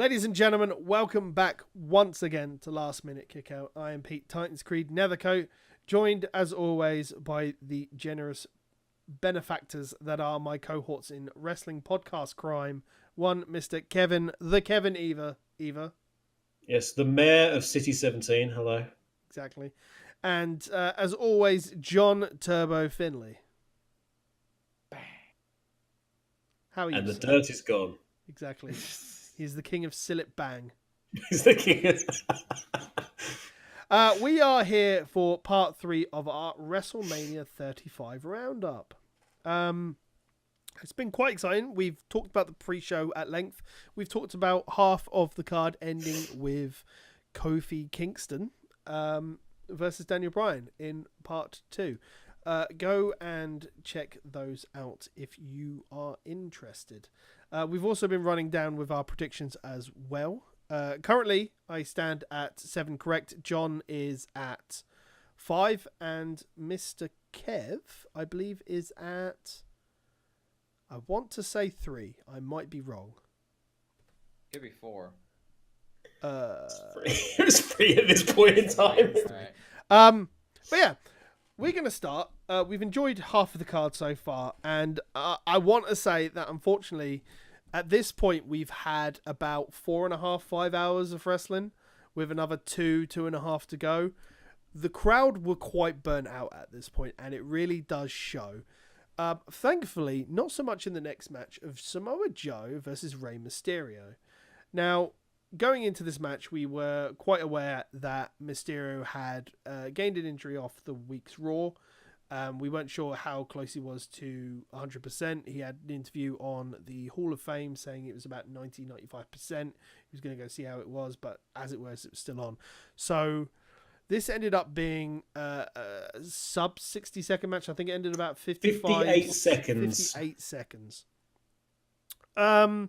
Ladies and gentlemen, welcome back once again to Last Minute Kickout. I am Pete Titans Creed Nethercoat, joined as always by the generous benefactors that are my cohorts in wrestling podcast crime. One, Mr. Kevin, the Kevin Eva. Yes, the mayor of City 17. Hello. Exactly. And as always, John Turbo Finley. How are you? And the dirt is gone. Exactly. He's the king of Sillet Bang. He's the king of... We are here for part 3 of our WrestleMania 35 roundup. It's been quite exciting. We've talked about the pre-show at length. We've talked about half of the card ending with Kofi Kingston versus Daniel Bryan in part 2. Go and check those out if you are interested. We've also been running down with our predictions as well. Currently, I stand at 7 correct. John is at 5. And Mr. Kev, I believe, is at... I want to say 3. I might be wrong. Could be 4. It's free at this point in time. Right. But yeah, we're going to start. We've enjoyed half of the card so far. And I want to say that, unfortunately... At this point, we've had about 4.5, 5 hours of wrestling with another 2.5 to go. The crowd were quite burnt out at this point, and it really does show. Thankfully, not so much in the next match of Samoa Joe versus Rey Mysterio. Now, going into this match, we were quite aware that Mysterio had gained an injury off the week's Raw. We weren't sure how close he was to 100%. He had an interview on the Hall of Fame saying it was about 90-95%. He was going to go see how it was, but as it was still on. So this ended up being a sub 60-second match. I think it ended about 58 seconds. 58 seconds. It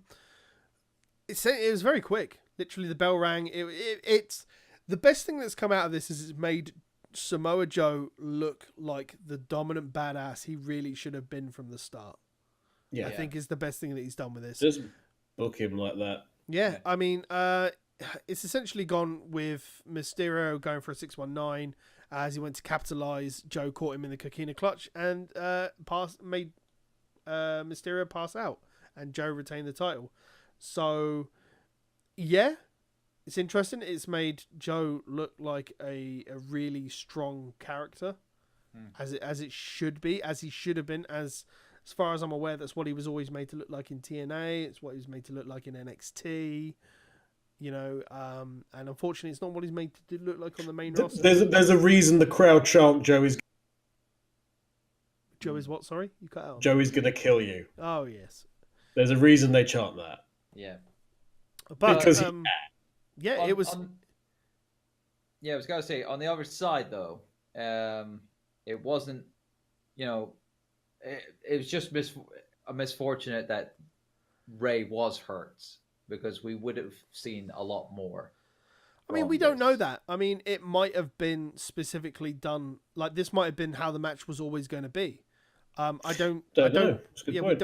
was very quick. Literally, the bell rang. It's the best thing that's come out of this is it's made Samoa Joe look like the dominant badass he really should have been from the start. Yeah, I think is the best thing that he's done with this. Just book him like that. Yeah, I mean, it's essentially gone with Mysterio going for a 619 as he went to capitalize. Joe caught him in the coquina clutch and made Mysterio pass out, and Joe retained the title. So, yeah. It's interesting. It's made Joe look like a really strong character, as it should be, as he should have been. As far as I'm aware, that's what he was always made to look like in TNA. It's what he was made to look like in NXT. You know, and unfortunately, it's not what he's made to look like on the main roster. There's a reason the crowd chant Joe is what? Sorry, you cut out. Joe is gonna kill you. Oh yes. There's a reason they chant that. Yeah. But because yeah, it was. I was going to say, on the other side, though, it wasn't, it was just misfortunate that Ray was hurt, because we would have seen a lot more. I mean, we don't know that. I mean, it might have been specifically done, like this might have been how the match was always going to be. I don't know.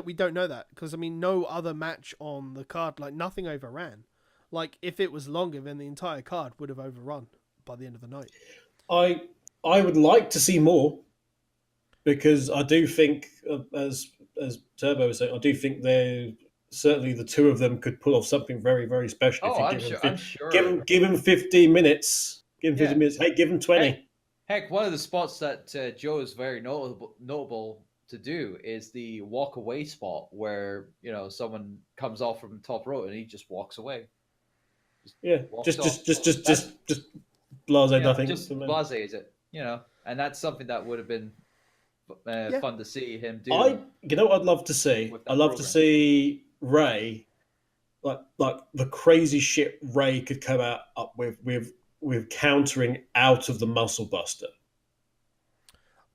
We don't know that, because I mean, no other match on the card, like nothing overran. Like, if it was longer, then the entire card would have overrun by the end of the night. I would like to see more, because I do think, as Turbo was saying, I do think they're certainly the two of them could pull off something very, very special. I'm sure. Give him 15 minutes. Give him 15 minutes. Hey, give him 20. Heck, one of the spots that Joe is very notable to do is the walk away spot where someone comes off from the top rope and he just walks away. Just blase nothing. Just blase is it, and that's something that would have been fun to see him do. What I'd love to see? I'd love to see Ray, like the crazy shit Ray could come up with countering out of the Muscle Buster.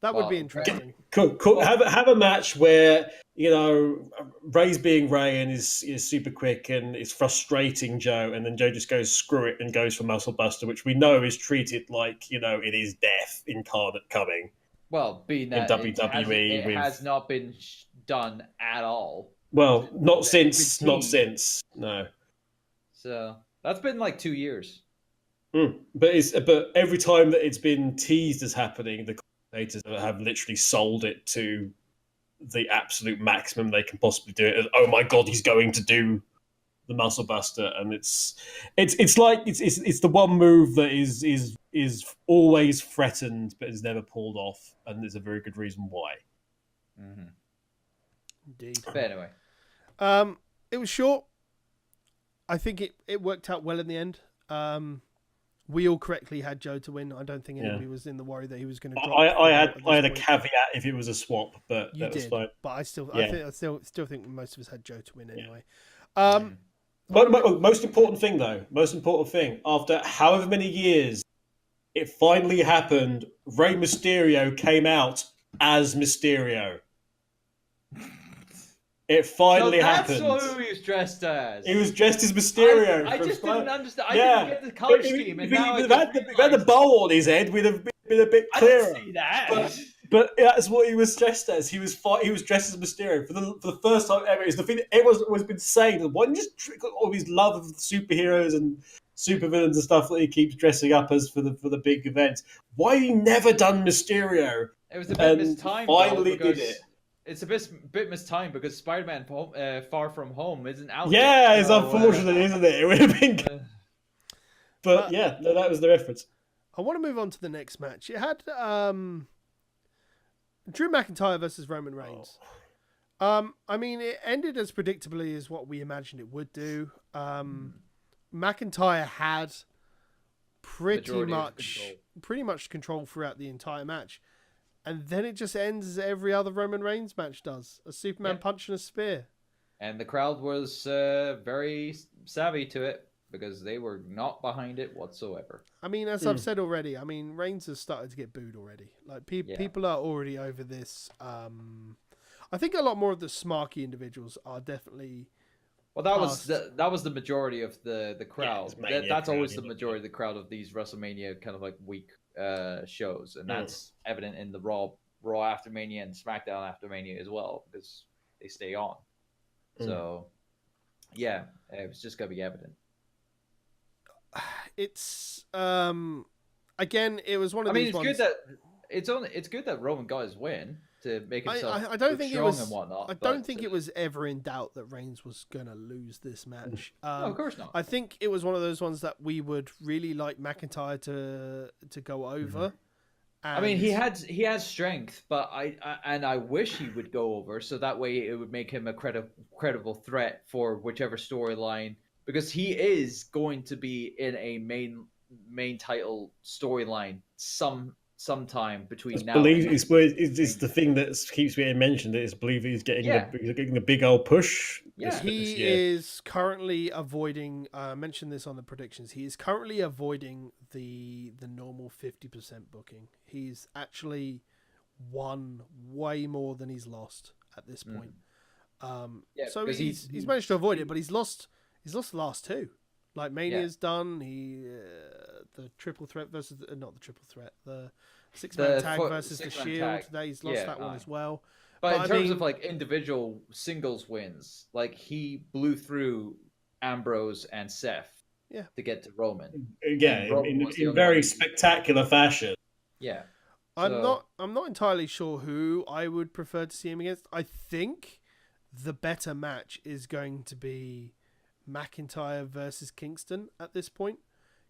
That would be interesting. Cool. Have a match where Ray's being Ray and is super quick and is frustrating Joe, and then Joe just goes screw it and goes for Muscle Buster, which we know is treated like it is death incarnate coming. Well, being that in WWE, it has not been done at all. Well, not since. No. So that's been like 2 years. But every time that it's been teased as happening, the commentators have literally sold it to the absolute maximum they can possibly do it. Oh my god, he's going to do the Muscle Buster, and it's the one move that is always threatened but is never pulled off, and there's a very good reason why. Mm-hmm. Indeed. But anyway, it was short. I think it worked out well in the end. We all correctly had Joe to win. I don't think anybody was in the worry that he was going to drop. I had a caveat if it was a swap, but you that was did. fine. But I still think most of us had Joe to win anyway. But most important thing after however many years, it finally happened. Rey Mysterio came out as Mysterio. It finally happened. That's what he was dressed as. He was dressed as Mysterio. I just didn't understand. I didn't get the color scheme. And now if he had the bow on his head, we'd have been a bit clearer. I didn't see that. But that's what he was dressed as. He was dressed as Mysterio for the first time ever. It's the thing that everyone's always been saying. Why don't you just trick all his love of superheroes and supervillains and stuff that he keeps dressing up as for the big events? Why have you never done Mysterio? It was a bit mistimed. Finally did it. It's a bit mistimed because Spider-Man Far From Home isn't out. Yeah, it's unfortunate, isn't it? It would have been good. But yeah, no, that was the reference. I want to move on to the next match. It had Drew McIntyre versus Roman Reigns. I mean, it ended as predictably as what we imagined it would do. McIntyre had pretty much control throughout the entire match. And then it just ends as every other Roman Reigns match does. A Superman punch and a spear. And the crowd was very savvy to it because they were not behind it whatsoever. I mean, as I've said already, I mean, Reigns has started to get booed already. Like, people are already over this. I think a lot more of the smarky individuals are definitely... Well, that was the majority of the crowd. That's always the majority of the crowd of these WrestleMania kind of like week shows, and that's evident in the Raw after Mania and SmackDown after Mania as well because they stay on. So, yeah, it was just gonna be evident. It's again, it was one of these ones. It's good that Roman got his win to make himself I don't think strong it was, and whatnot. I don't think it was ever in doubt that Reigns was going to lose this match. No, of course not. I think it was one of those ones that we would really like McIntyre to go over. I mean, he has strength, but I wish he would go over so that way it would make him a credible threat for whichever storyline, because he is going to be in a main title storyline sometime between now. It's the thing that keeps being mentioned. Is believe he's getting the big old push. Yeah, he is currently avoiding. I mentioned this on the predictions. He is currently avoiding the normal 50% booking. He's actually won way more than he's lost at this point. So he's managed to avoid it, but he's lost the last two. Like Mania's done. The triple threat versus not the triple threat. The 6-man tag versus the Shield. He's lost that one as well. But in terms of like individual singles wins, like he blew through Ambrose and Seth to get to Roman. Yeah, in very spectacular fashion. Yeah. I'm not entirely sure who I would prefer to see him against. I think the better match is going to be McIntyre versus Kingston at this point,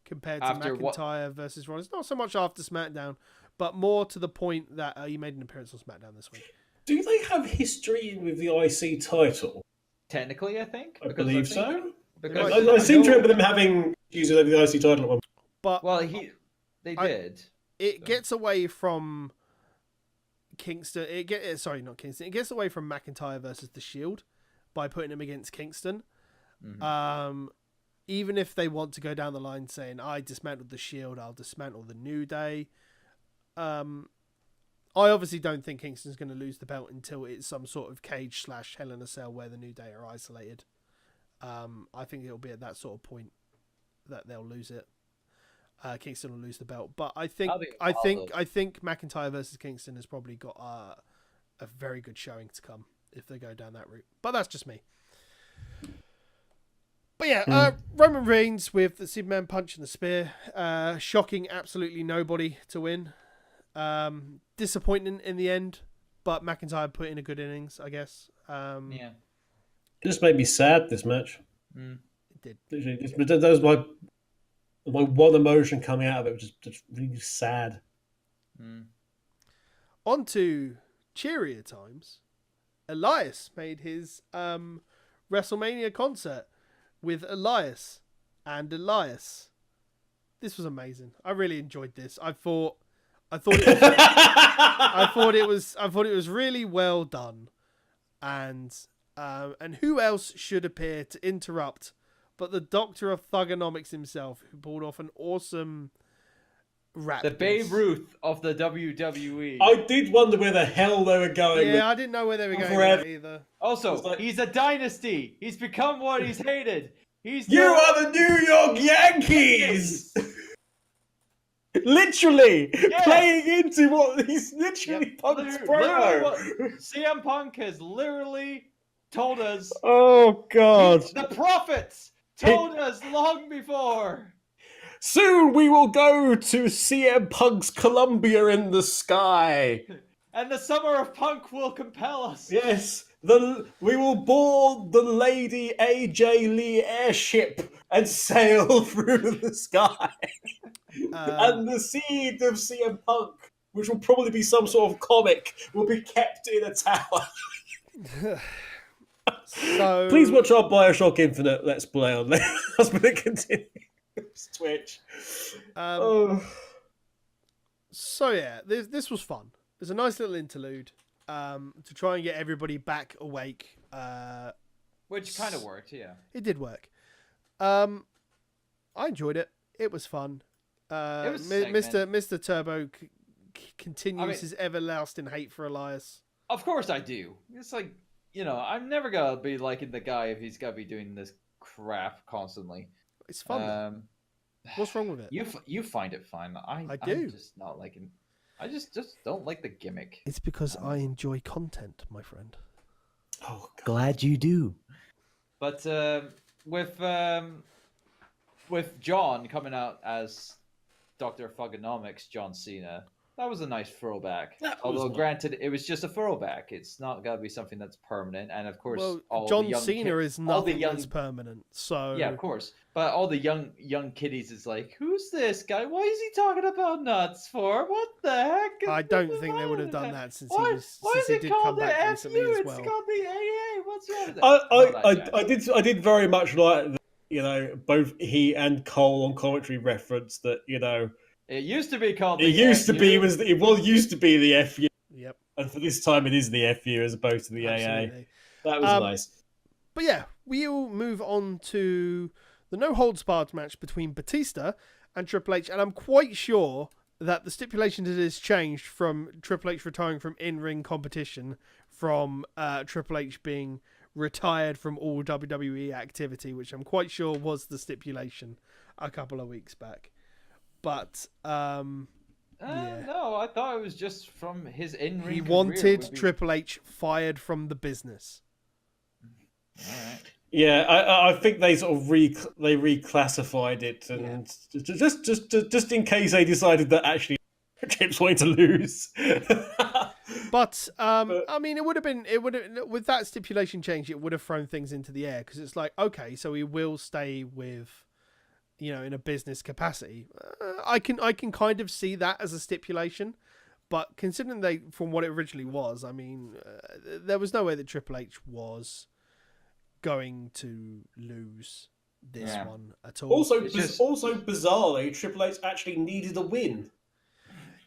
compared to McIntyre versus Rollins. Not so much after SmackDown, but more to the point that he made an appearance on SmackDown this week. Do they have history with the IC title? Technically, I think. I believe so. Because I seem to remember them having issues over the IC title at one point. But they did. It gets away from Kingston. Not Kingston. It gets away from McIntyre versus the Shield by putting him against Kingston. Even if they want to go down the line saying, I dismantled the Shield, I'll dismantle the New Day. I obviously don't think Kingston's going to lose the belt until it's some sort of cage / Hell in a Cell where the New Day are isolated. I think it'll be at that sort of point that they'll lose it. Kingston will lose the belt, but I think McIntyre versus Kingston has probably got a very good showing to come if they go down that route. But that's just me. But yeah, Roman Reigns with the Superman punch and the spear, shocking absolutely nobody to win. Disappointing in the end, but McIntyre put in a good innings, I guess. Yeah. It just made me sad, this match. Mm. It did. Literally, that was my one emotion coming out of it, was just really sad. Mm. On to cheerier times. Elias made his WrestleMania concert with Elias and Elias. This was amazing. I really enjoyed this. I thought it was really well done, and who else should appear to interrupt but the Doctor of Thugonomics himself, who pulled off an awesome rap. The Babe Ruth of the WWE. I did wonder where the hell they were going. Yeah, I didn't know where they were going with that either. Also, he's a dynasty. He's become what he's hated. You are the New York Yankees! Literally! Yes. Playing into what he's literally Punk's promo. CM Punk has literally told us. Oh, God. The prophets told us long before. Soon we will go to CM Punk's Columbia in the sky. And the summer of Punk will compel us. Yes, we will board the Lady AJ Lee airship and sail through the sky. And the seed of CM Punk, which will probably be some sort of comic, will be kept in a tower. So please watch our Bioshock Infinite Let's Play on there. That's going to continue. Twitch. So yeah, this was fun. It's a nice little interlude to try and get everybody back awake. Which kind of worked, yeah. It did work. I enjoyed it. It was fun. Mr. Turbo continues his everlasting hate for Elias. Of course I do. It's like, I'm never gonna be liking the guy if he's gotta be doing this crap constantly. It's fun. What's wrong with it? You find it fine. I do. I'm just not liking. I just don't like the gimmick. It's because I enjoy content, my friend. Oh, God. Glad you do. But with John coming out as Dr. Thugonomics, John Cena, that was a nice throwback. Although, granted, it was just a throwback. It's not got to be something that's permanent. And, of course, John Cena is nothing that's permanent. So yeah, of course. But all the young kiddies is like, who's this guy? Why is he talking about nuts for? What the heck? I don't think they would have done that since he did come back recently as well. It's called the AA. What's wrong with it? I did very much like that, both he and Cole on commentary referenced that, It used to be called. It used to be the FU. Yep. And for this time, it is the FU as opposed to the Absolutely. AA. That was nice. But yeah, we'll move on to the no holds barred match between Batista and Triple H, and I'm quite sure that the stipulation to this changed from Triple H retiring from in-ring competition, from Triple H being retired from all WWE activity, which I'm quite sure was the stipulation a couple of weeks back. But no, I thought it was just from his in-ring. He wanted Triple H fired from the business. All right. Yeah, I think they sort of reclassified it, and just in case they decided that actually Trips wanted to lose. But I mean, it would have with that stipulation change, it would have thrown things into the air, because it's like, okay, so he will stay with, in a business capacity. I can kind of see that as a stipulation, but considering from what it originally was, I mean, there was no way that Triple H was going to lose this one at all. Also bizarrely, Triple H actually needed a win.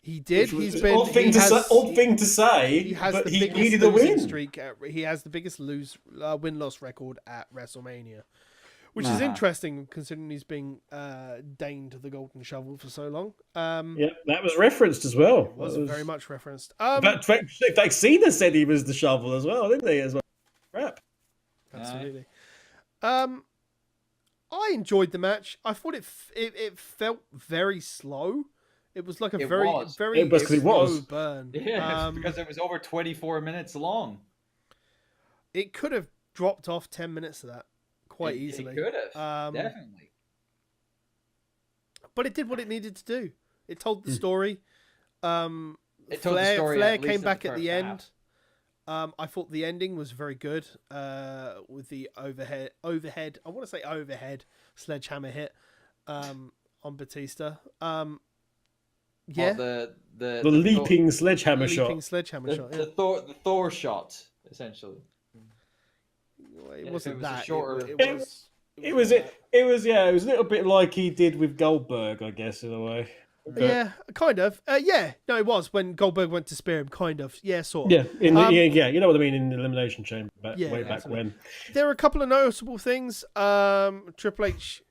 He did. He's been odd thing to say. He has but the he biggest needed a win streak. He has the biggest win-loss record at WrestleMania, which is interesting considering he's been deigned the Golden Shovel for so long. Yeah, that was referenced as well. It was very much referenced. In fact, Cena said he was the shovel as well, didn't he? As well. Crap. Absolutely. I enjoyed the match. I thought it felt very slow. It was like a very slow burn. Yeah, because it was over 24 minutes long. It could have dropped off 10 minutes of that. quite easily. It could have, Um, definitely. but it did what it needed to do. It told the story. It told the story Flair at least came in back the at first the half. end. I thought the ending was very good. With the overhead. I want to say overhead sledgehammer hit. On Batista. Yeah. Well, The leaping sledgehammer Leaping shot. sledgehammer shot. Yeah. the Thor shot, essentially. It Yeah, wasn't if it was a that. shorter- It was a little bit like he did with Goldberg, I guess, in a way. But, Yeah, kind of. Yeah, no, it was when Goldberg went to spear him. Kind of. Yeah, sort of. yeah, you know what I mean, in the Elimination Chamber, way back absolutely. when. There are a couple of noticeable things. Triple H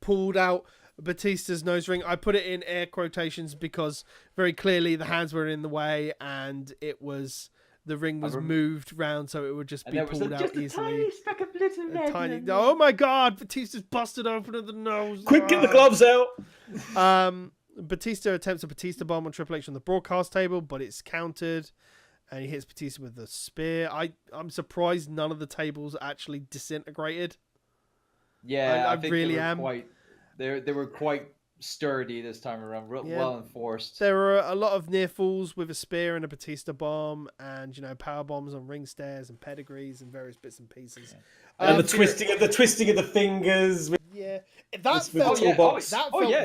pulled out Batista's nose ring. I put it in air quotations because very clearly the hands were in the way, and the ring was moved round so it would just be pulled out easily. Tiny speck of little red. Tiny. Oh my God! Batista's busted open at the nose. Quick, get the gloves out! Batista attempts a Batista bomb on Triple H on the broadcast table, but it's countered, and he hits Batista with the spear. I'm surprised none of the tables actually disintegrated. Yeah, I think really they were am. They were quite sturdy this time around, well enforced. There were a lot of near falls with a spear and a Batista bomb, and power bombs on ring stairs and pedigrees and various bits and pieces. Yeah. And the twisting of the fingers. Yeah, that felt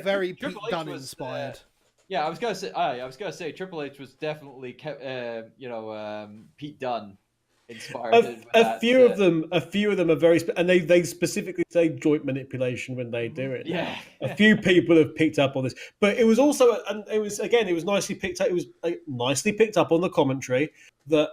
very Pete Dunne inspired. Yeah, I was gonna say Triple H was definitely Pete Dunne inspired. A few of them are very, and they specifically say joint manipulation when they do it. Yeah, a few people have picked up on this, but it was also, and it was nicely picked up. It was nicely picked up on the commentary that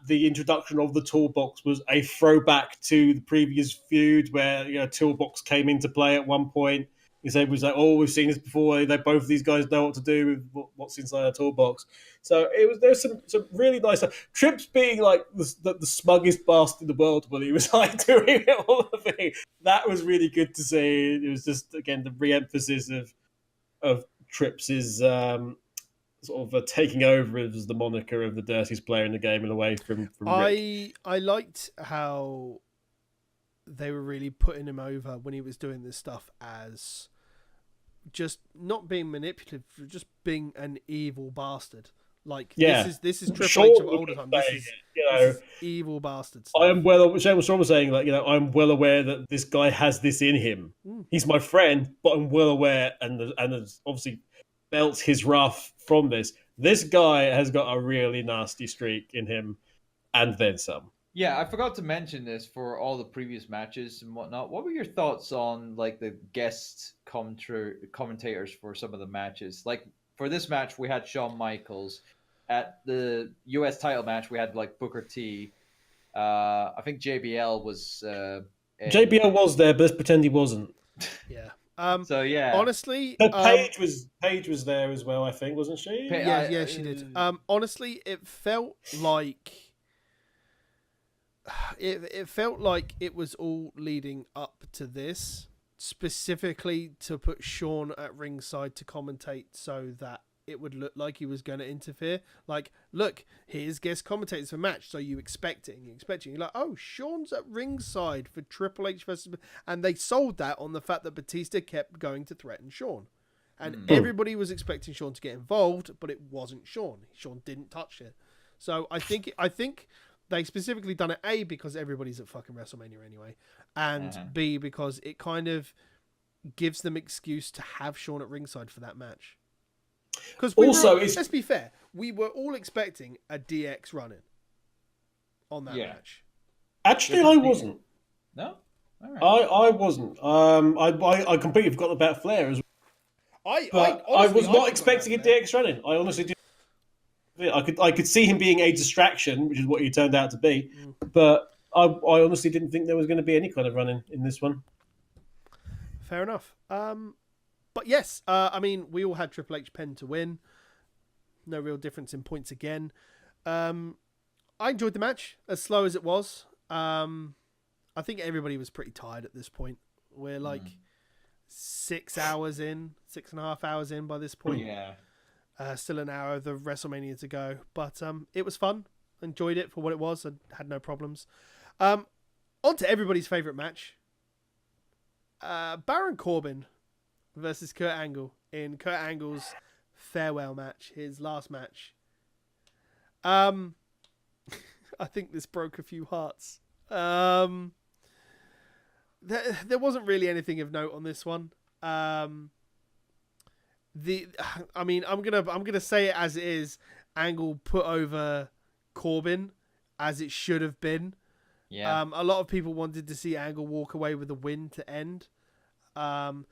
the introduction of the toolbox was a throwback to the previous feud where toolbox came into play at one point. He said, was like, oh, we've seen this before. Both of these guys know what to do with what's inside a toolbox. So there's some really nice stuff. Trips being like the smuggest bastard in the world when he was like doing all the thing. That was really good to see. It was just, again, the re-emphasis of Trips' sort of taking over as the moniker of the dirtiest player in the game and away from Rick. I liked how they were really putting him over when he was doing this stuff as just not being manipulative, just being an evil bastard. Like this is Triple H of older time. This is evil bastard stuff. I am Shane was saying, like, I'm well aware that this guy has this in him. He's my friend, but I'm well aware and has obviously felt his wrath from this. This guy has got a really nasty streak in him, and then some. Yeah, I forgot to mention this for all the previous matches and whatnot. What were your thoughts on like the guest commentators for some of the matches? Like for this match, we had Shawn Michaels. At the U.S. title match, we had like Booker T. I think JBL was. JBL was there, but let's pretend he wasn't. Yeah. So yeah, honestly, Paige was there as well. I think, wasn't she? Yeah, she did. Honestly, it felt like. It felt like it was all leading up to this, specifically to put Shawn at ringside to commentate so that it would look like he was going to interfere. Like, look, here's guest commentators for match, so you expect it, and you're like, oh, Shawn's at ringside for Triple H versus... And they sold that on the fact that Batista kept going to threaten Shawn. And everybody was expecting Shawn to get involved, but it wasn't Shawn. Shawn didn't touch it. So I think they specifically done it, A, because everybody's at fucking WrestleMania anyway, and B, because it kind of gives them excuse to have Shawn at ringside for that match. Because let's be fair, we were all expecting a DX run-in on that match. Actually, I wasn't. No? All right. I wasn't. I completely forgot about Flair as well. I was not expecting a DX run-in. I honestly did. I could see him being a distraction, which is what he turned out to be, but I honestly didn't think there was going to be any kind of run-in in this one. Fair enough. But yes, I mean, we all had Triple H pen to win. No real difference in points again. I enjoyed the match, as slow as it was. I think everybody was pretty tired at this point. We're like 6 hours in, 6.5 hours in by this point. Yeah. Still an hour of the WrestleMania to go. But it was fun. Enjoyed it for what it was and had no problems. On to everybody's favorite match. Baron Corbin versus Kurt Angle in Kurt Angle's farewell match, his last match. I think this broke a few hearts. There wasn't really anything of note on this one. I'm gonna say it as it is. Angle put over Corbin as it should have been. Yeah. A lot of people wanted to see Angle walk away with a win to end. I'm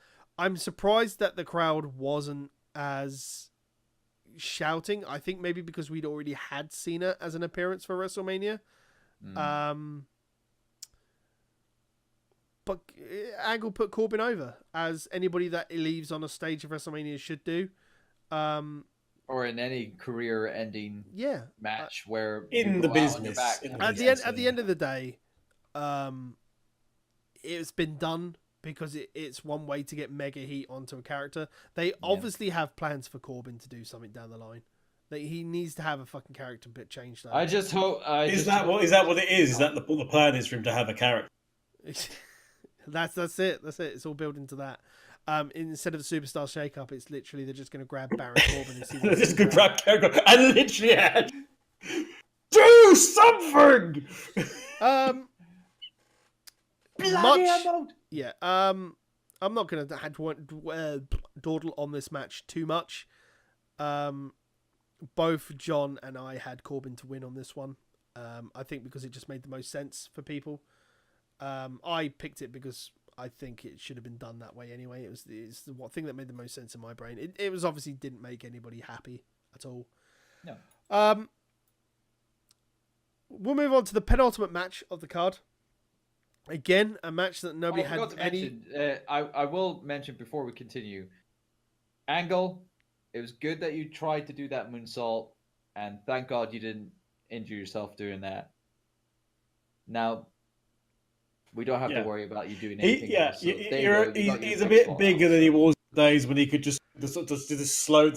surprised that the crowd wasn't as shouting. I think maybe because we'd already had Cena as an appearance for WrestleMania. But Angle put Corbin over, as anybody that leaves on a stage of WrestleMania should do. Or in any career-ending match where in the business. At the end of the day, it's been done because it's one way to get mega heat onto a character. They obviously have plans for Corbin to do something down the line. That he needs to have a fucking character bit changed. I just hope. Is that what it is? Is that the plan is for him to have a character? That's it. It's all built into that. Instead of the superstar shake-up, it's literally they're just going to grab Baron Corbin and see what just going to grab Corbin and literally do something. I'm not going to dawdle on this match too much. Both John and I had Corbin to win on this one. I think because it just made the most sense for people. I picked it because I think it should have been done that way anyway. It's the thing that made the most sense in my brain. It was obviously didn't make anybody happy at all. No. We'll move on to the penultimate match of the card. Again, a match that nobody had any... I will mention before we continue. Angle, it was good that you tried to do that moonsault, and thank God you didn't injure yourself doing that. Now, we don't have to worry about you doing anything else. So he's a bit bigger than he was days when he could just do the slow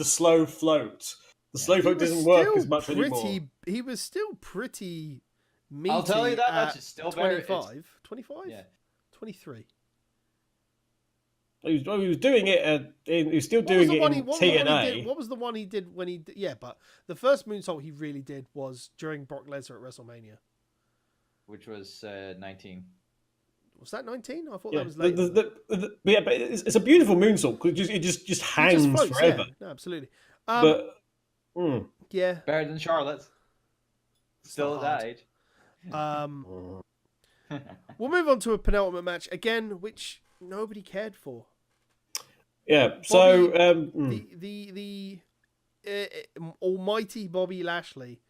float. The slow float doesn't work as much anymore. He was still pretty meaty. I'll tell you that much. It's still 25? 25? Yeah. 23. He was doing it. He was still doing it in TNA. What was the one he did when he? Yeah, but the first moonsault he really did was during Brock Lesnar at WrestleMania, which was 19. Was that 19? I thought that was later. But it's a beautiful moonsault because it just hangs floats, forever. Yeah. No, absolutely. Yeah, better than Charlotte. Still at that age. We'll move on to a penultimate match again, which nobody cared for. Yeah. The almighty Bobby Lashley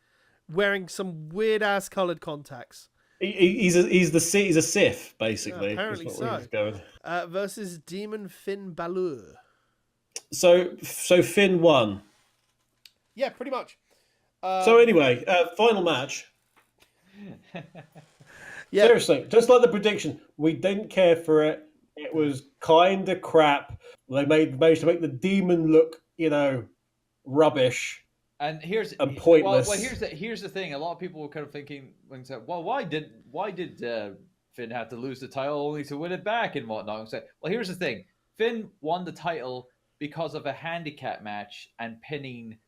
wearing some weird ass coloured contacts. He's a Sith, basically. Apparently so. Versus Demon Finn Balor. So Finn won. Yeah, pretty much. So anyway, final match. Seriously, just like the prediction, we didn't care for it. It was kind of crap. They managed to make the demon look, rubbish. And pointless. Well, here's the thing. A lot of people were kind of thinking, well, why did Finn have to lose the title only to win it back and whatnot? And say, well, here's the thing. Finn won the title because of a handicap match and pinning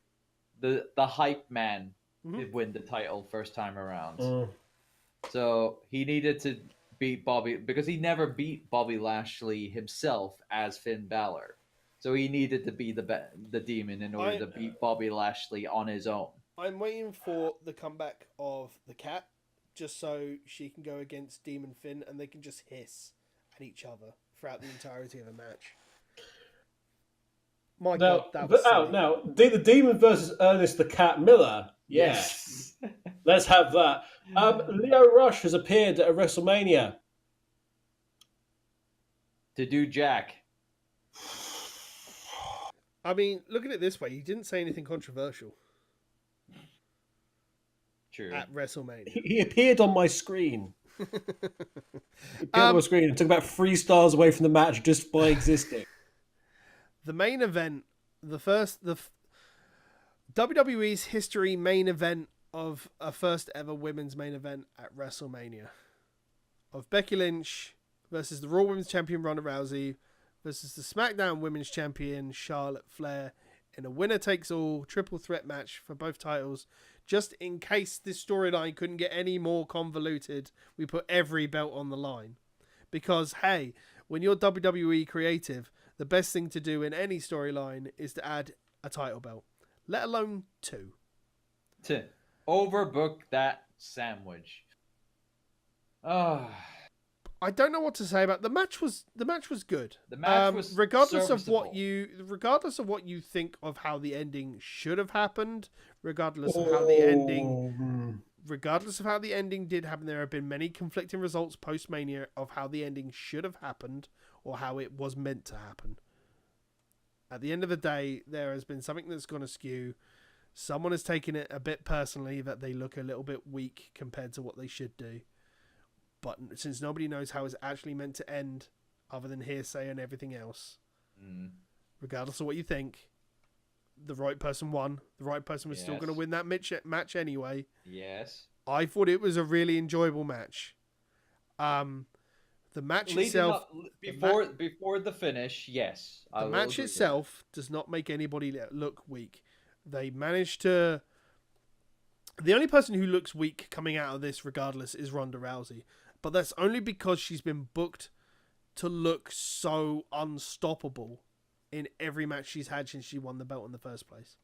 the hype man to win the title first time around. So he needed to beat Bobby because he never beat Bobby Lashley himself as Finn Balor. So he needed to be the demon in order to beat Bobby Lashley on his own. I'm waiting for the comeback of the cat, just so she can go against Demon Finn and they can just hiss at each other throughout the entirety of a match. God, that was silly. Now, the Demon versus Ernest the Cat Miller. Yes. Let's have that. Leo Rush has appeared at a WrestleMania. To do Jack. I mean, look at it this way. He didn't say anything controversial. True. At WrestleMania. He appeared on my screen. He appeared on my screen and took about 3 stars away from the match just by existing. The main event, WWE's history main event of a first ever women's main event at WrestleMania. of Becky Lynch versus the Raw Women's Champion Ronda Rousey versus the SmackDown Women's Champion Charlotte Flair in a winner-takes-all triple threat match for both titles. Just in case this storyline couldn't get any more convoluted, we put every belt on the line. Because, hey, when you're WWE creative, the best thing to do in any storyline is to add a title belt, let alone 2. To overbook that sandwich. I don't know what to say about the match. The match was good. The match was regardless of what serviceable. you think of how the ending should have happened, regardless of how the ending did happen. There have been many conflicting results post Mania of how the ending should have happened or how it was meant to happen. At the end of the day, there has been something that's gone askew. Someone has taken it a bit personally that they look a little bit weak compared to what they should do. But since nobody knows how it's actually meant to end, other than hearsay and everything else, regardless of what you think, the right person won. The right person was still going to win that match anyway. Yes. I thought it was a really enjoyable match. The match itself... Before the finish, yes. The match itself does not make anybody look weak. They managed to... The only person who looks weak coming out of this, regardless, is Ronda Rousey. But that's only because she's been booked to look so unstoppable in every match she's had since she won the belt in the first place.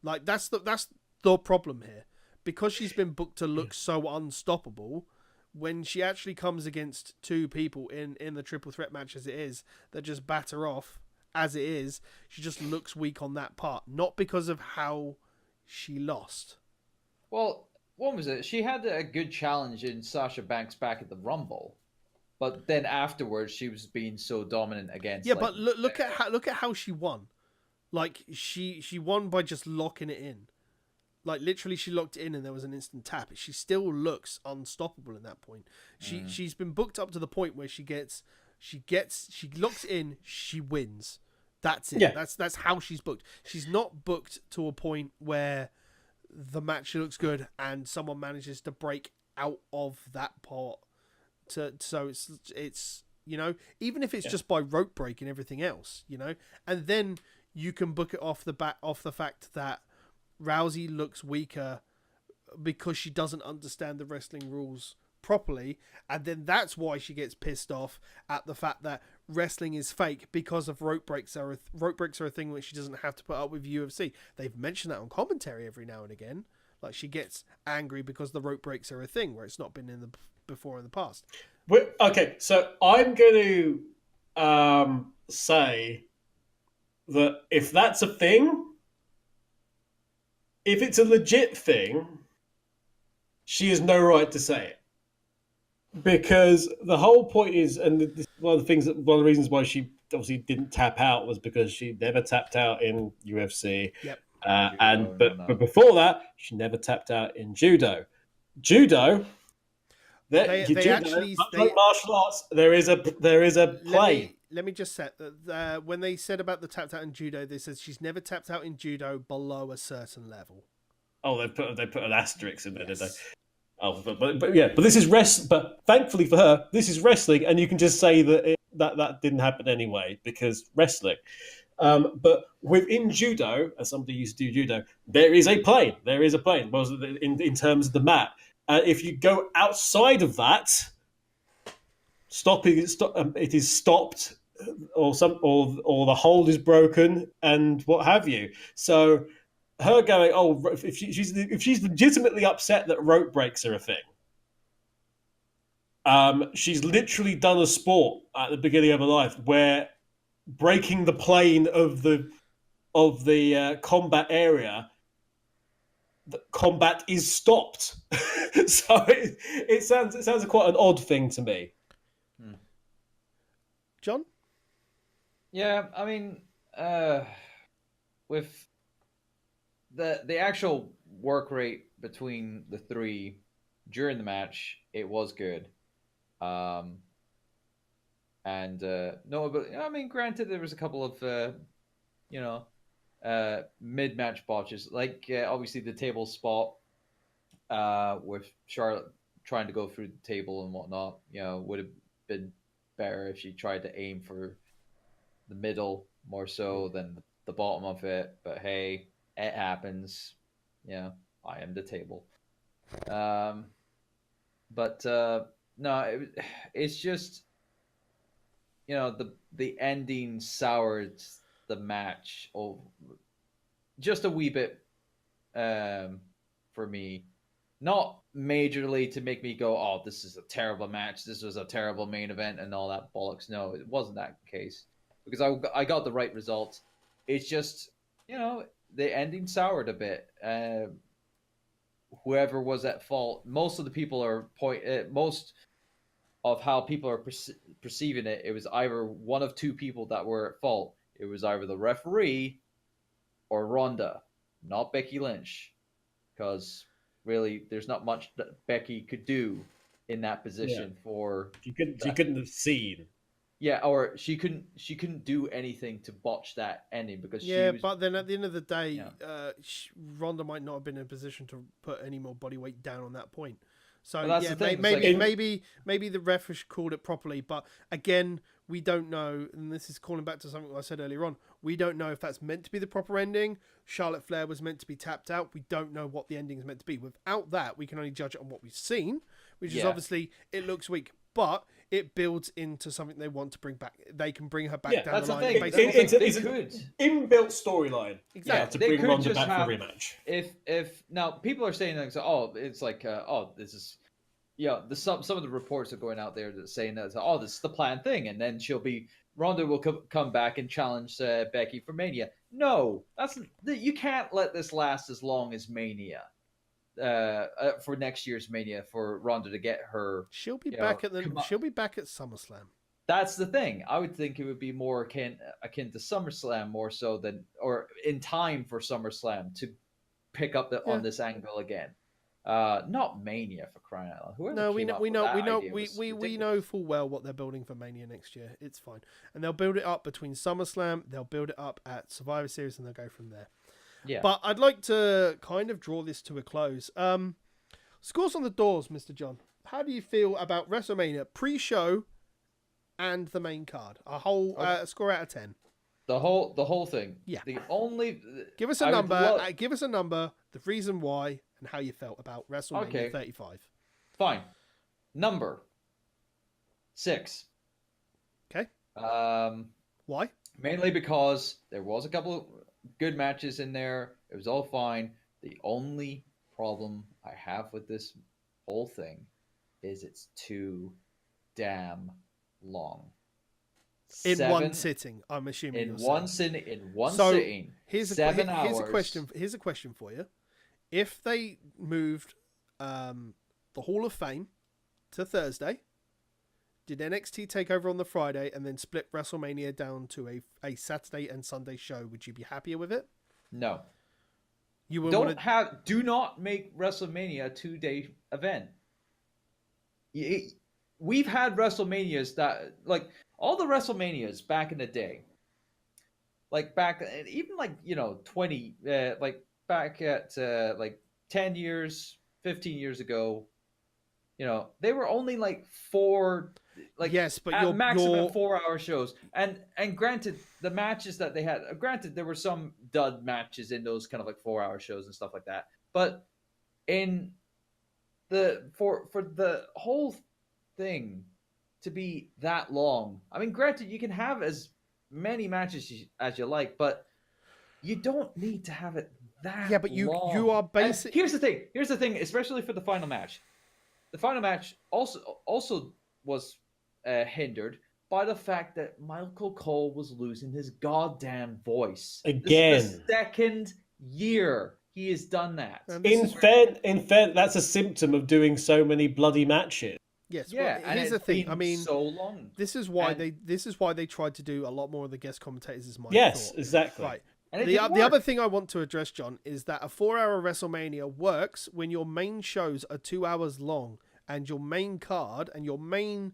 Like, that's the problem here. Because she's been booked to look so unstoppable, when she actually comes against 2 people in the triple threat match as it is, that just batter off as it is, she just looks weak on that part. Not because of how she lost. Well, what was it? She had a good challenge in Sasha Banks back at the Rumble, but then afterwards she was being so dominant against. Yeah, but look at how she won. Like she won by just locking it in. Like literally, she locked it in and there was an instant tap. She still looks unstoppable at that point. She's been booked up to the point where she locks it in, she wins. That's it. Yeah. That's how she's booked. She's not booked to a point where the match looks good and someone manages to break out of that part. So it's you know, even if it's just by rope break and everything else, you know, and then you can book it off the fact that Rousey looks weaker because she doesn't understand the wrestling rules properly, and then that's why she gets pissed off at the fact that wrestling is fake because of rope breaks are a thing which she doesn't have to put up with UFC. They've mentioned that on commentary every now and again. Like she gets angry because the rope breaks are a thing where it's not been before in the past. Okay, so I'm going to say that if that's a thing, if it's a legit thing, she has no right to say it. Because the whole point is, and one of the reasons why she obviously didn't tap out was because she never tapped out in UFC. Yep. But before that, she never tapped out in judo. Judo, martial arts. There is a play. Let me just say that when they said about the tapped out in judo, they said she's never tapped out in judo below a certain level. Oh, they put an asterisk in there, did they? Oh, but this is But thankfully for her, this is wrestling, and you can just say that didn't happen anyway because wrestling. But within judo, as somebody used to do judo, there is a plane. There is a plane. Well, in terms of the mat, if you go outside of that, it is stopped, or the hold is broken, and what have you. So. Her going, if she's legitimately upset that rope breaks are a thing, she's literally done a sport at the beginning of her life where breaking the plane of the combat area, the combat is stopped. So it sounds quite an odd thing to me. John? Yeah, I mean, with the actual work rate between the 3 during the match, it was good. But I mean, granted, there was a couple of mid-match botches, like obviously the table spot with Charlotte trying to go through the table and whatnot. Would have been better if she tried to aim for the middle more so than the bottom of it. But hey, it happens. I am the table. But no, it's just the ending soured the match just a wee bit for me. Not majorly to make me go, oh, this is a terrible match, this was a terrible main event and all that bollocks. No, it wasn't that case, because I got the right result. It's just the ending soured a bit. Whoever was at fault, most of the people are most of how people are perceiving it, it was either one of two people that were at fault. It was either the referee or Ronda, not Becky Lynch, because really there's not much that Becky could do in that position. She couldn't have seen. Yeah, or she couldn't do anything to botch that ending, because but then at the end of the day, Ronda might not have been in a position to put any more body weight down on that point. So maybe the ref called it properly, but again, we don't know, and this is calling back to something I said earlier on. We don't know if that's meant to be the proper ending. Charlotte Flair was meant to be tapped out. We don't know what the ending is meant to be. Without that, we can only judge it on what we've seen, which is obviously it looks weak, but it builds into something they want to bring back. They can bring her back down the line. It's an inbuilt storyline. Exactly. To bring Ronda back for a rematch. If now people are saying like, it's like, this is, some of the reports are going out there that saying that, this is the planned thing, and then Ronda will come back and challenge Becky for Mania. No, you can't let this last as long as Mania. For next year's Mania, for Ronda to get her, she'll be back she'll be back at SummerSlam. That's the thing. I would think it would be more akin to SummerSlam, more so than, or in time for SummerSlam to pick up on this angle again. Not Mania, for crying out loud. We know full well what they're building for Mania next year. It's fine, and they'll build it up between SummerSlam. They'll build it up at Survivor Series, and they'll go from there. Yeah. But I'd like to kind of draw this to a close. Scores on the doors, Mr. John. How do you feel about WrestleMania pre-show and the main card? A whole score out of 10. The whole thing. Yeah. Give us a number. Give us a number. The reason why and how you felt about WrestleMania 35. Fine. Number 6. Okay. Why? Mainly because there was a couple of good matches in there. It was all fine. The only problem I have with this whole thing is it's too damn long. One sitting, I'm assuming. In one sitting. Here's a question for you. If they moved the Hall of Fame to Thursday, did NXT take over on the Friday and then split WrestleMania down to a Saturday and Sunday show? Would you be happier with it? No. You do not make WrestleMania a 2-day event. We've had WrestleManias that, like, all the WrestleManias back in the day, like back even 20 back at 10 years, 15 years ago, they were only like 4, yes, but at maximum 4-hour shows. And granted, the matches that they had, granted there were some dud matches in those kind of like 4-hour shows and stuff like that. But in for the whole thing to be that long, I mean, granted, you can have as many matches as you like, but you don't need to have it that but you are basic. Here's the thing, especially for the final match. The final match also was hindered by the fact that Michael Cole was losing his goddamn voice again. This is the second year he has done that. In fact, that's a symptom of doing so many bloody matches. Yes, yeah, well, here's the thing. I mean, so long. This is why they tried to do a lot more of the guest commentators. Is my thought. Exactly. Right. The other thing I want to address, John, is that a 4-hour WrestleMania works when your main shows are 2 hours long and your main card and your main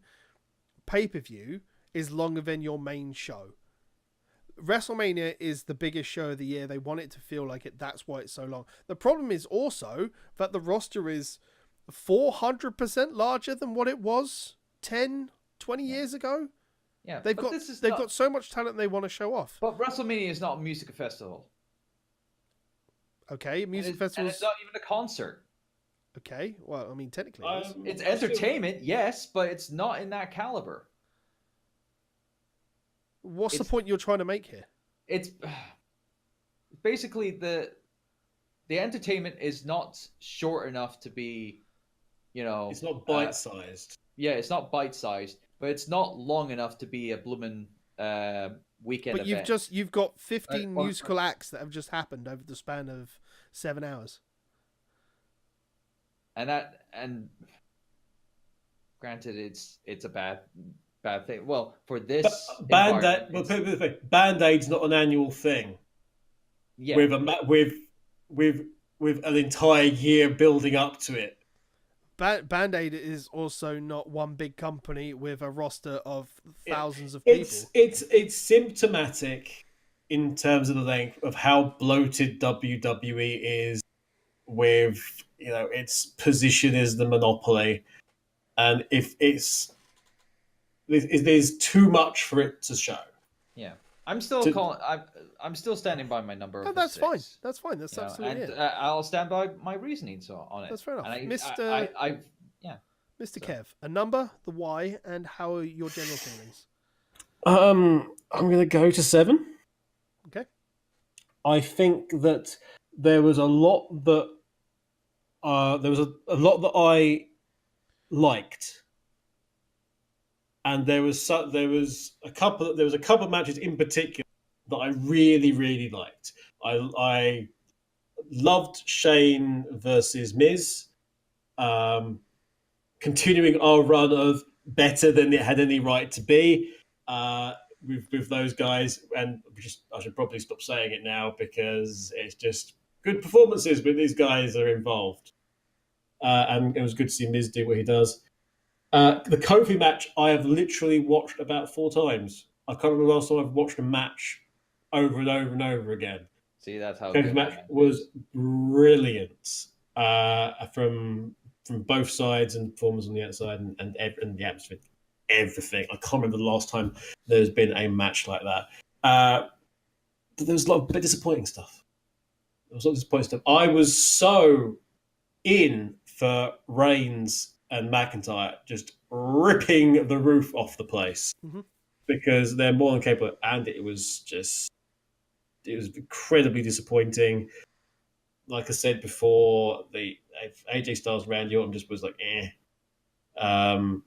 pay-per-view is longer than your main show. WrestleMania is the biggest show of the year. They want it to feel like it. That's why it's so long. The problem is also that the roster is 400% larger than what it was 10, 20 years ago. Yeah, They've but got so much talent they want to show off. But WrestleMania is not a music festival. Okay, music And festivals. it's not even a concert. Okay, well, I mean, technically it is. It's entertainment, yes, but it's not in that caliber. What's the point you're trying to make here? It's basically the entertainment is not short enough to be, it's not bite-sized. Yeah, it's not bite-sized, but it's not long enough to be a bloomin' weekend But event. you've got 15 musical acts that have just happened over the span of 7 hours. And granted, it's a bad thing. Well, for this Band-Aid's not an annual thing. Yeah, with an entire year building up to it. Band-Aid is also not one big company with a roster of thousands of people. It's symptomatic in terms of the length of how bloated WWE is with its position as the monopoly, and if there's too much for it to show. Yeah, I'm still I'm still standing by my number. Oh, that's fine. That's fine. That's absolutely and it. I'll stand by my reasonings on it. That's fair enough, and Mr. Kev. A number, the why, and how are your general feelings? I'm going to go to 7. Okay. I think that there was a lot that I liked, and there was a couple of matches in particular that I really, really liked. I loved Shane versus Miz, continuing our run of better than it had any right to be with those guys, and I should probably stop saying it now because it's just good performances when these guys are involved, and it was good to see Miz do what he does. The Kofi match I have literally watched about 4 times. I can't remember the last time I've watched a match over and over and over again. See, that's how Kofi match was brilliant from both sides, and performance on the outside and the atmosphere, everything. I can't remember the last time there's been a match like that. But there was a lot of bit disappointing stuff. I was so in for Reigns and McIntyre just ripping the roof off the place, because they're more than capable, and it was incredibly disappointing. Like I said before, the AJ Styles Randy Orton just was like, eh. And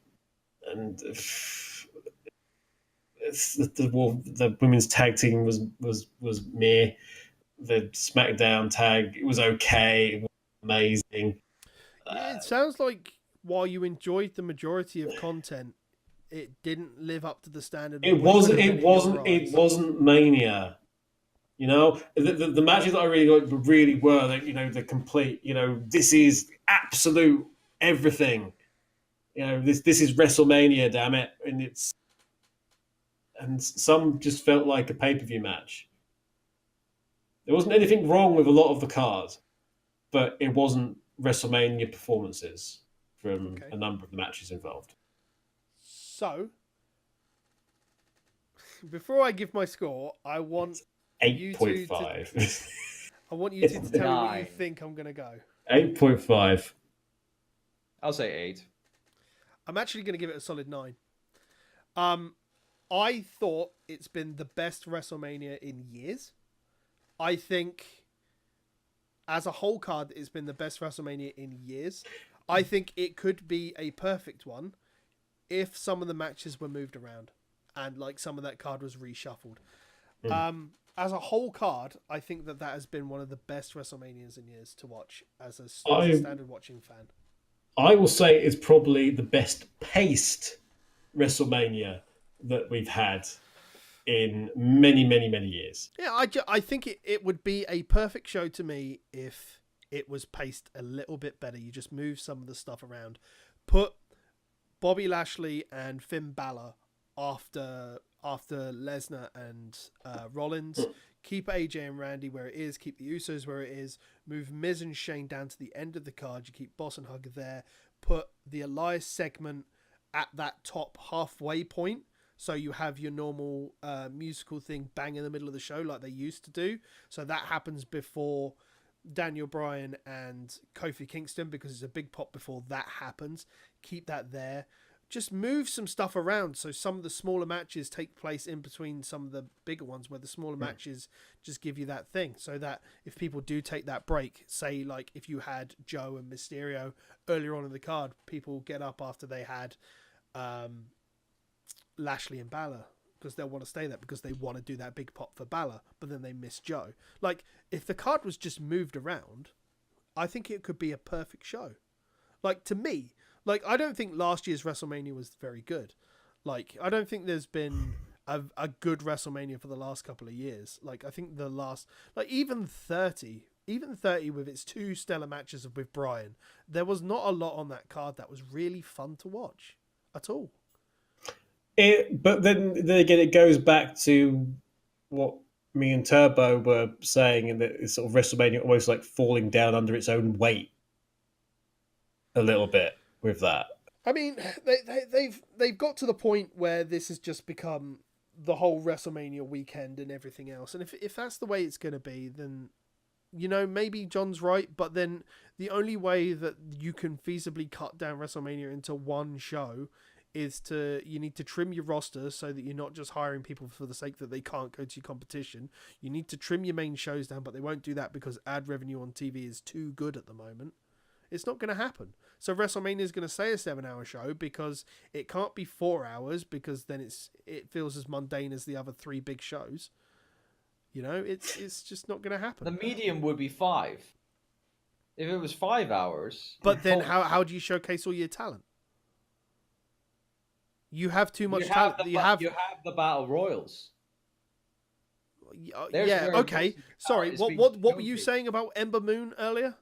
the women's tag team was meh. The SmackDown tag, it was okay. It was amazing. Yeah, it sounds like while you enjoyed the majority of content, it didn't live up to the standard. It wasn't Mania. The matches that I really liked really were the complete. This is absolute everything. This is WrestleMania, damn it, and some just felt like a pay-per-view match. There wasn't anything wrong with a lot of the cards, but it wasn't WrestleMania performances from a number of the matches involved. So, before I give my score, I want 8.5. I want you to tell me what you think I'm going to go. 8.5. I'll say 8. I'm actually going to give it a solid 9. I thought it's been the best WrestleMania in years. I think as a whole card, it's been the best WrestleMania in years. I think it could be a perfect one if some of the matches were moved around and like some of that card was reshuffled. As a whole card, I think that has been one of the best WrestleManias in years to watch as a standard watching fan. I will say it's probably the best paced WrestleMania that we've had in many, many, many years. Yeah, I think it would be a perfect show to me if it was paced a little bit better. You just move some of the stuff around. Put Bobby Lashley and Finn Balor after Lesnar and Rollins. keep AJ and Randy where it is, keep the Usos where it is, move Miz and Shane down to the end of the card, you keep Boss and Hugger there, put the Elias segment at that top halfway point, so you have your normal musical thing bang in the middle of the show like they used to do. So that happens before Daniel Bryan and Kofi Kingston, because it's a big pop before that happens. Keep that there. Just move some stuff around so some of the smaller matches take place in between some of the bigger ones, where the smaller matches just give you that thing, so that if people do take that break, say like if you had Joe and Mysterio earlier on in the card, people get up after they had Lashley and Balor, because they'll want to stay there because they want to do that big pop for Balor, but then they miss Joe. Like, if the card was just moved around, I think it could be a perfect show. Like, to me, like, I don't think last year's WrestleMania was very good. Like, I don't think there's been a good WrestleMania for the last couple of years. Like, I think the last, like, even 30 with its 2 stellar matches with Bryan, there was not a lot on that card that was really fun to watch at all. But then again, it goes back to what me and Turbo were saying, and that it's sort of WrestleMania almost like falling down under its own weight a little bit with that. I mean, they've got to the point where this has just become the whole WrestleMania weekend and everything else. And if that's the way it's going to be, then, you know, maybe John's right. But then the only way that you can feasibly cut down WrestleMania into one show is you need to trim your roster so that you're not just hiring people for the sake that they can't go to your competition. You need to trim your main shows down, but they won't do that because ad revenue on TV is too good at the moment. It's not going to happen. So WrestleMania is going to say a 7-hour show because it can't be 4 hours, because then it feels as mundane as the other 3 big shows. You know, it's just not going to happen. The medium would be 5. If it was 5 hours. But then how do you showcase all your talent? You have too much talent. You have the Battle Royals. Yeah, okay. Sorry, what were you saying about Ember Moon earlier?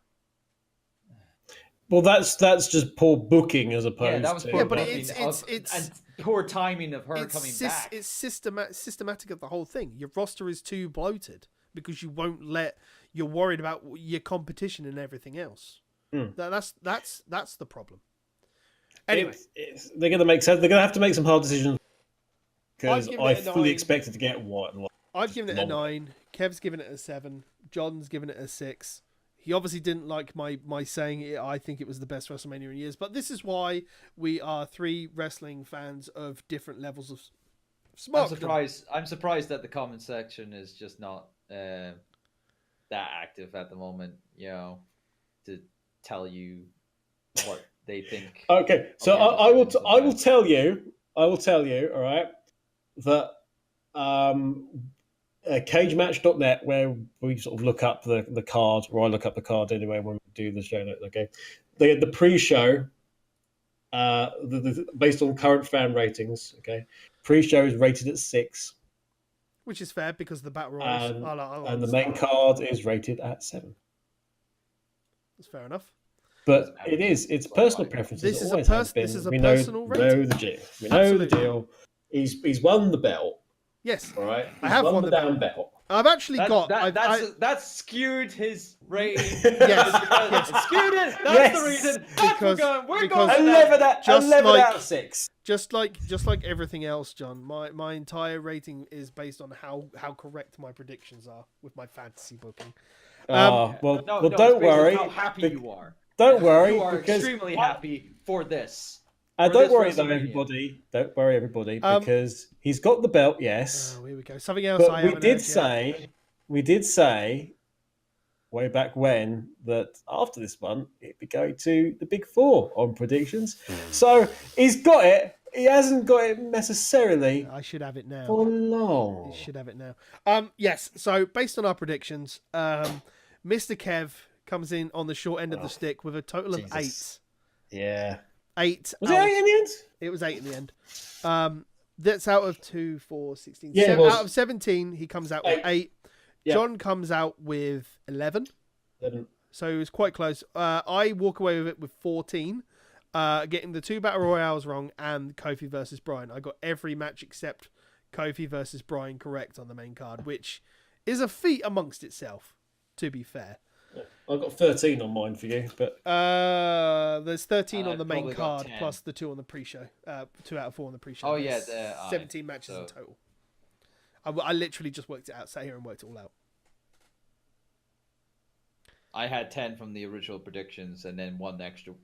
Well, that's just poor booking as opposed to... Yeah, but it's and poor timing of her coming back. It's systematic of the whole thing. Your roster is too bloated because you're worried about your competition and everything else. That's the problem. Anyway, they're going to make sense. They're going to have to make some hard decisions, because I fully expected to get what. I've given it a 9. Kev's given it a 7. John's given it a 6. He obviously didn't like my saying it. I think it was the best WrestleMania in years, but this is why we are 3 wrestling fans of different levels of smart. I'm surprised that the comment section is just not that active at the moment. You know, to tell you what they think. Okay, so I will tell you. All right, that cagematch.net, where we sort of look up the card, or I look up the card anyway when we do the show notes. Okay, the pre-show, based on current fan ratings. Okay, pre-show is rated at 6, which is fair because the Battle Royals and the main card is rated at 7. That's fair enough. But it's personal preferences. This is a personal rating. We know the deal. He's won the belt. Yes, all right. I have won the damn belt. I've actually that's skewed his rating. Yes. Skewed it. That's the reason. We're going 11 out of 6. Just like everything else, John. My entire rating is based on how correct my predictions are with my fantasy booking. Don't worry. How happy you are. Don't worry. You are extremely happy for this. Don't worry, though, everybody. Don't worry, everybody, because he's got the belt. Yes. Oh, here we go. Something else. But we did say way back when that after this one it'd be going to the Big 4 on predictions. So he's got it. He hasn't got it necessarily. I should have it now. For long. He should have it now. Yes. So based on our predictions, Mr. Kev comes in on the short end of the stick with a total of 8. Yeah. 8. Was it 8 in the end? It was 8 in the end. That's out of 2, 4, 16. Yeah, out of 17, he comes out with 8. Yeah. John comes out with 11. So it was quite close. I walk away with it with 14. Getting the 2 Battle Royales wrong and Kofi versus Bryan. I got every match except Kofi versus Bryan correct on the main card, which is a feat amongst itself, to be fair. I've got 13 on mine for you, but There's 13 on the main probably got card 10. plus the 2 on the pre-show. 2 out of 4 on the pre-show. Oh, yeah, There's 17 matches in total. I literally just worked it out, sat here and worked it all out. I had 10 from the original predictions, and then one extra.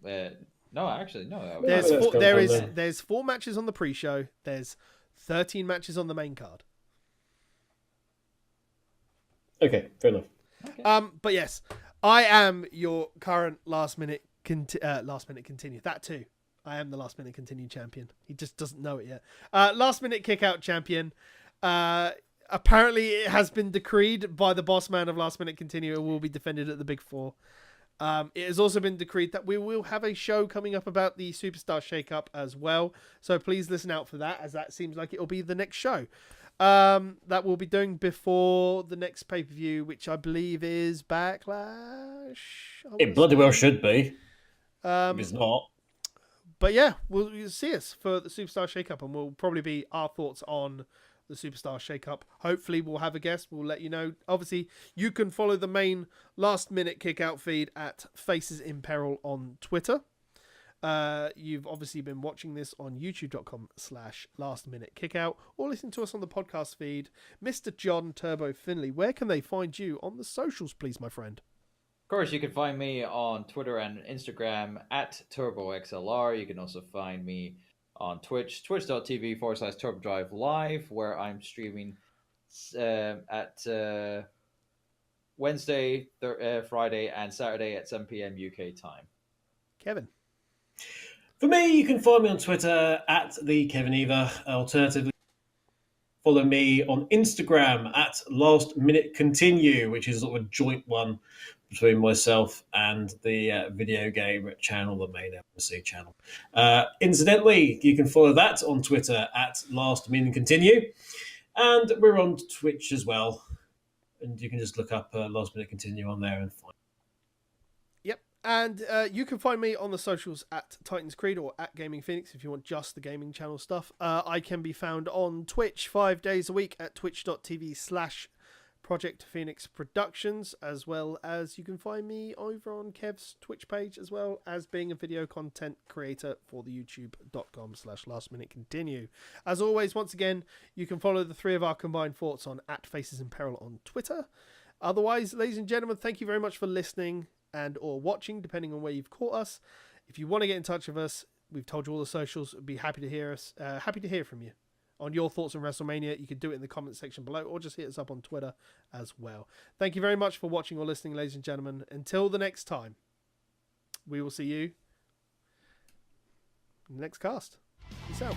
No, actually, no. There's 4 matches on the pre-show. There's 13 matches on the main card. okay, fair enough. Okay. But yes, I am your current last minute continue. That too. I am the last minute continue champion. He just doesn't know it yet. Last minute kick out champion. Apparently it has been decreed by the boss man of last minute continue. It will be defended at the Big Four. It has also been decreed that we will have a show coming up about the Superstar Shake-Up as well. So please listen out for that, as that seems like it will be the next show. That we'll be doing before the next pay-per-view, which I believe is Backlash. It bloody well should be. If it's not. But yeah, you'll see us for the Superstar Shake-Up, and we'll probably be our thoughts on the Superstar Shake-Up. Hopefully we'll have a guest. We'll let you know. Obviously, you can follow the main last-minute kick-out feed at Faces in Peril on Twitter. You've obviously been watching this on youtube.com/lastminute-kickout, or listen to us on the podcast feed. Mr. John Turbo Finley, where can they find you on the socials, please, my friend? Of course, you can find me on Twitter and Instagram at TurboXLR. You can also find me on Twitch, twitch.tv/TurboDrive Live, where I'm streaming at Wednesday, Friday, and Saturday at 7 p.m. UK time. Kevin. For me, you can find me on Twitter at the Kevin Eva. Alternatively, follow me on Instagram at Last Minute Continue, which is sort of a joint one between myself and the video game channel, the main MSC channel. Incidentally, you can follow that on Twitter at Last Minute Continue, and we're on Twitch as well. And you can just look up Last Minute Continue on there and find. Yep. And you can find me on the socials at Titans Creed or at Gaming Phoenix if you want just the gaming channel stuff. I can be found on Twitch 5 days a week at twitch.tv/Project Phoenix Productions, as well as you can find me over on Kev's Twitch page, as well as being a video content creator for the youtube.com/lastminutecontinue. As always, once again, you can follow the 3 of our combined thoughts on at Faces in Peril on Twitter. Otherwise, ladies and gentlemen, thank you very much for listening and or watching, depending on where you've caught us. If you want to get in touch with us, we've told you all the socials. We'd be happy to hear from you on your thoughts on WrestleMania. You can do it in the comment section below, or just hit us up on Twitter as well. Thank you very much for watching or listening, ladies and gentlemen. Until the next time, we will see you in the next cast. Peace out.